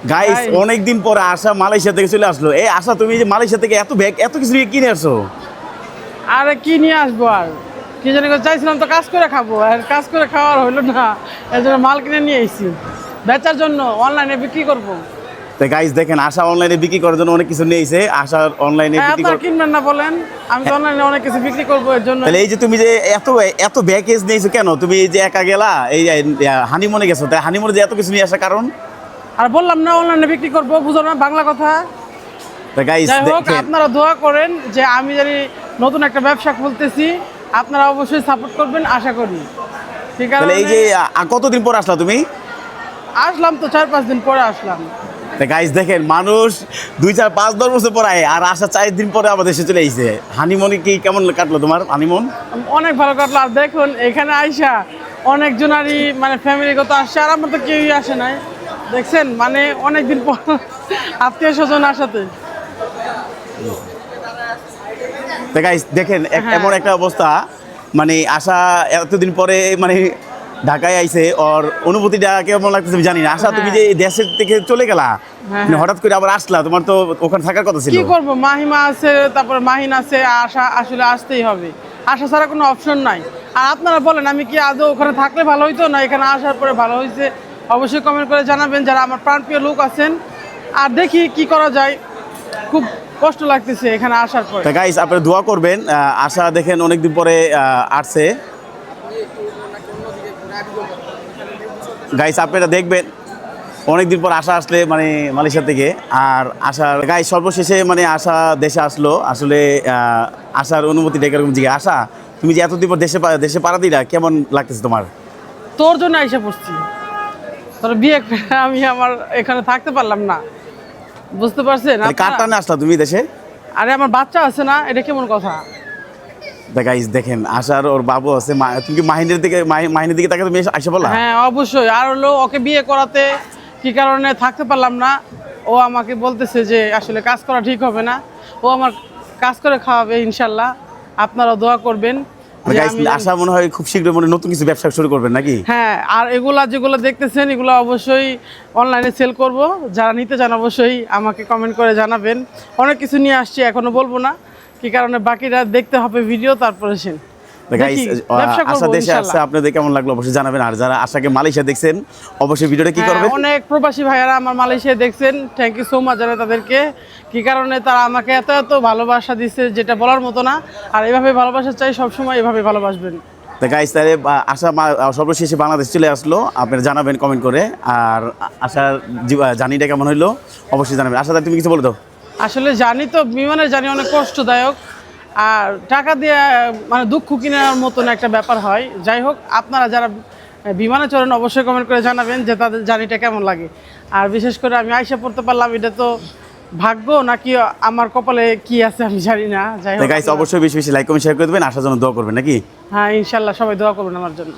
Guys অনেকদিন পরে আশা Malaysia থেকে চলে আসলো। এই আশা, তুমি যে মালয়েশিয়া থেকে এত ব্যাগ এত কিছু নিয়ে কিনে আসছো? আরে কি নিয়ে আসবো আর, কি জানি চাইছিলাম তো কাজ করে খাবো, আর কাজ করে খাওয়ার হইলো না, এর জন্য মাল কিনে নিয়ে এসেছি বেচার জন্য, অনলাইনে বিক্রি করবো। তো গাইস দেখেন, আশা অনলাইনে বিক্রি করার জন্য অনেক কিছু নিয়ে এসে, আশা অনলাইনে বিক্রি আপনারা কিনবেন না বলেন, আমি তো অনলাইনে অনেক কিছু বিক্রি করবো এর জন্য। তাহলে এই যে তুমি যে এত এত ব্যাগেজ নিয়েছো কেন? তুমি এই যে একা গেলা, এই হানিমুনে গেছো, তাই হানিমুনে যে এত কিছু নিয়ে আসার কারণ? আর বললাম না অনলাইনে বিক্রি করবো, বুঝো না বাংলা কথা। তো গাইস যাই হোক, দেখেন, আপনারা দোয়া করেন যে আমি জানি নতুন একটা ব্যবসা খুলতেছি, আপনারা অবশ্যই সাপোর্ট করবেন আশা করি। ঠিক আছে, তাহলে এই যে কতদিন পর আসলা তুমি? আসলাম তো 4-5 দিন পরে আসলাম। তা গাইস দেখেন, মানুষ 2-4-5-10 বছর পর আয়, আর আসা 4 দিন পরে আমাদের দেশে চলে আইছে। হানিমুনে কি কেমন কাটলো তোমার হানিমুন? অনেক ভালো কাটলো। আর দেখুন এখানে আইসা অনেকজনারই মানে ফ্যামিলিগত আসছে, আর আমার তো কেউই আসে নাই, দেখছেন মানে অনেকদিন পর আত্মীয় স্বজন আসাতে। তা গাইস দেখেন, এমন একটা অবস্থা, মানে আশা এতদিন পরে মানে ঢাকায় আইছে, ওর অনুভূতিটা কেমন লাগতেছে আমি জানি না। আশা, তুমি যে দেশের থেকে চলে গেলা, মানে হঠাৎ করে আবার আসলা, তোমার তো ওখানে থাকার কথা ছিল। কি করবো, মাহিমা আছে, তারপরে মাহিন আছে, আশা আসলে আসতেই হবে, আসা ছাড়া কোনো অপশন নাই। আর আপনারা বলেন আমি কি আদৌ ওখানে থাকলে ভালো হইতো না এখানে আসার পরে ভালো হয়েছে? অবশ্যই কমেন্ট করে জানাবেন যারা আমার প্রাণপ্রিয় লোক আছেন। আর দেখি কি করা যায়, খুব কষ্ট লাগতেছে এখানে আসার পরে। তা গাইস আপনারা দোয়া করবেন। আশা দেখেন অনেকদিন পরে আসছে। গাইস আপনারা দেখবেন, অনেকদিন পর আশা আসলে মানে মালয়েশিয়া থেকে, আর আশার গাইস সর্বশেষে মানে আশা দেশে আসলো। আসলে আশার অনুভূতিটা কিরকম জিজ্ঞাসা। আশা, তুমি যে এতদিন পর দেশে পাড়া দিলা, কেমন লাগতেছে তোমার? তোর জন্য এসে পড়ছি, তোর বিয়ে করে আমি আমার এখানে থাকতে পারলাম না, বুঝতে পারছেন কার টানে আসলা তুমি দেশে? আরে আমার বাচ্চা আছে না, এটা কেমন কথা? গাইস দেখেন, আশার ওর বাবু আছে। তুমি কি মাহিনের দিকে তাকে তুমি আইসা বললা? হ্যাঁ অবশ্যই। আর হলো ওকে বিয়ে করাতে কি কারণে থাকতে পারলাম না, ও আমাকে বলতেছে যে আসলে কাজ করা ঠিক হবে না, ও আমার কাজ করে খাওয়াবে ইনশাল্লাহ। আপনারা দোয়া করবেন যে গাইস আমি আশা মনে হয় খুব শীঘ্রই মনে নতুন কিছু ব্যবসা শুরু করবেন নাকি? হ্যাঁ। আর এগুলা যেগুলো দেখতেছেন এগুলো অবশ্যই অনলাইনে সেল করব, যারা নিতে চান অবশ্যই আমাকে কমেন্ট করে জানাবেন। অনেক কিছু নিয়ে আসছি, এখনো বলবো না কি কারণে, বাকিটা দেখতে হবে ভিডিও, তারপরে সেন আশা দেশে আসছে, আপনাদের কেমন লাগলো অবশ্যই জানাবেন। আর যারা আশাকে মালয়েশিয়া দেখছেন অবশ্যই ভিডিওটা কি করবেন। অনেক প্রবাসী ভাইয়ারা আমার মালয়েশিয়া দেখছেন, থ্যাংক ইউ সো মাচ জানাই তাদেরকে, কি কারণে তারা আমাকে এত এত ভালোবাসা দিচ্ছে যেটা বলার মতো না। আর এভাবে ভালোবাসা চাই, সবসময় এভাবে ভালোবাসবেন। তা গাইস তাহলে আশা সর্বশেষে বাংলাদেশ চলে আসলো, আপনারা জানাবেন কমেন্ট করে। আর আশার জার্নিটা কেমন হইলো অবশ্যই জানাবেন। আশা, তুমি কিছু বলে দাও। আসলে জানি তো, বিমানের জানি অনেক কষ্টদায়ক, আর টাকা দিয়ে মানে দুঃখ কেনার মতন একটা ব্যাপার হয়। যাই হোক, আপনারা যারা বিমানে চড়েন অবশ্যই কমেন্ট করে জানাবেন যে তাদের জার্নিটা কেমন লাগে। আর বিশেষ করে আমি আইসা পড়তে পারলাম, এটা তো ভাগ্য নাকি আমার কপালে কি আছে আমি জানি না। যাই হোক গাইস অবশ্যই বেশি বেশি লাইক কমেন্ট শেয়ার করে দেবেন, আশার জন্য দোয়া করবেন নাকি? হ্যাঁ ইনশাল্লাহ, সবাই দোয়া করবেন আমার জন্য।